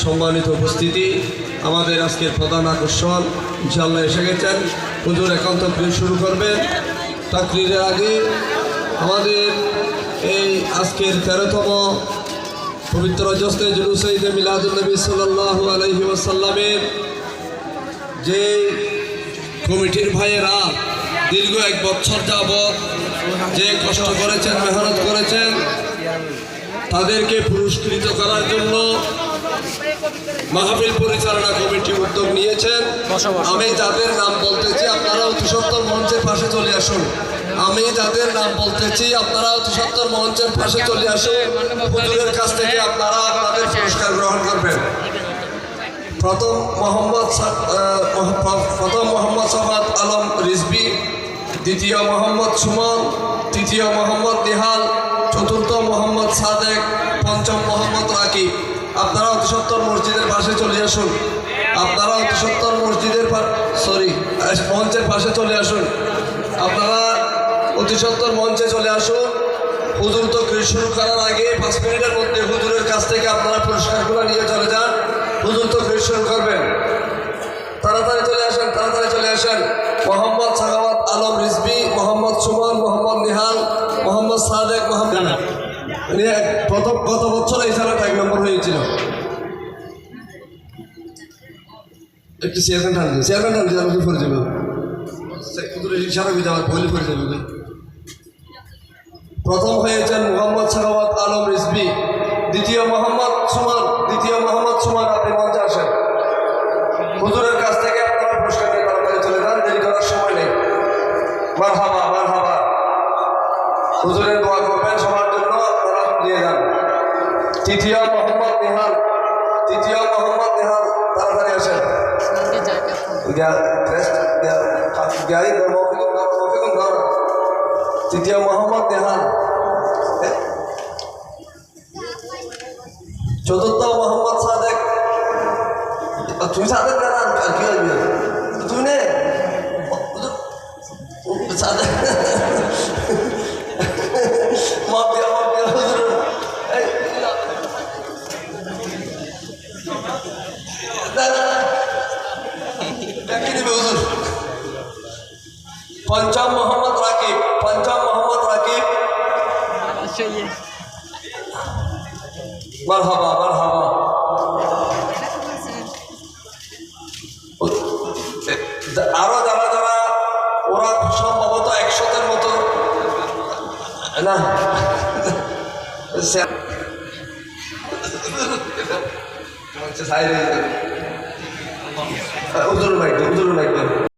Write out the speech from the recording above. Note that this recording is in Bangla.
সম্মানিত উপস্থিতি, আমাদের আজকের প্রধান আকর্ষণ ইনশাআল্লাহ এসে গেছেন। হুজুর একান্ত শুরু করবেন। তাকরীরের আগে আমাদের এই আজকের 13তম পবিত্র জশ্নে জুলুসে ঈদে মিলাদুন্নবী সাল্লাল্লাহু আলাইহি ওয়াসাল্লামের যে কমিটির ভাইয়েরা দীর্ঘ 1 বছর যাবৎ যে কষ্ট করেছেন, মেহনত করেছেন, তাদেরকে পুরস্কৃত করার জন্য মাহফিল পরিচালনা কমিটি উদ্যোগ নিয়েছেন। আমি যাদের নাম বলতেছি আপনারা অতি সত্বর মঞ্চের পাশে চলে আসুন। আমি যাদের নাম বলতেছি আপনারা অতি সত্বর মঞ্চের পাশে চলে আসুন। হুজুরের কাছ থেকে আপনারা আপনাদের পুরস্কার গ্রহণ করবেন। প্রথম মোহাম্মদ সাফাত আলম রিজভী, দ্বিতীয় মোহাম্মদ সুমন, তৃতীয় মোহাম্মদ নিহাল, চতুর্থ মোহাম্মদ সাদেক, পঞ্চম মোহাম্মদ রাকিব। আপনারা অতি সত্বর মসজিদের পাশে চলে আসুন। আপনারা অতি সত্বর মঞ্চের পাশে চলে আসুন। আপনারা অতি সত্বর মঞ্চে চলে আসুন। হুজুর তো শুরু করার আগে 5 মিনিটের মধ্যে হুজুরের কাছ থেকে আপনারা পুরস্কারগুলো নিয়ে চলে যান। হুজুর তো শুরু করবেন। তাড়াতাড়ি চলে আসেন, তাড়াতাড়ি চলে আসেন। মোহাম্মদ সাখাওয়াত আলম রিজভী, মোহাম্মদ সুমন, মোহাম্মদ নিহাল, মোহাম্মদ সাদেক, মোহাম্মদ প্রথম গত বছর এই সালে 1 নম্বর হয়েছিল। একটু চেয়ারম্যান আমাকে করে যাবে, ইশারা বিধা বলি করে যাবে। প্রথম হয়েছেন মোহাম্মদ সাখাওয়াত আলম রিজভী, দ্বিতীয় মোহাম্মদ সুমন, আপনি মঞ্চে আসেন। হুজুরের কাছ থেকে আপনারা পুরস্কার নিয়ে তাড়াতাড়ি চলে যান, দেরি করার সময় নেই। মারহাবা মারহাবা। হুজুরের দোয়া করবেন সবার জন্য, আপনারা নিয়ে যান। তৃতীয় মোহাম্মদ নিহাল, তাড়াতাড়ি আসেন। তৃতীয় মোহাম্মদ নিহাল, চতুর্থ মোহাম্মদ সাদেক। তুমি সাদেক জানান আর কি হইবে তুমি নে সাদেক মাপ দিয়া হুজুর। পঞ্চম মোহাম্মদ রাকিব, মারহাবা মারহাবা। আরো যারা যারা ওরা সম্ভবত 100-এর মতো না হুজুর মাইক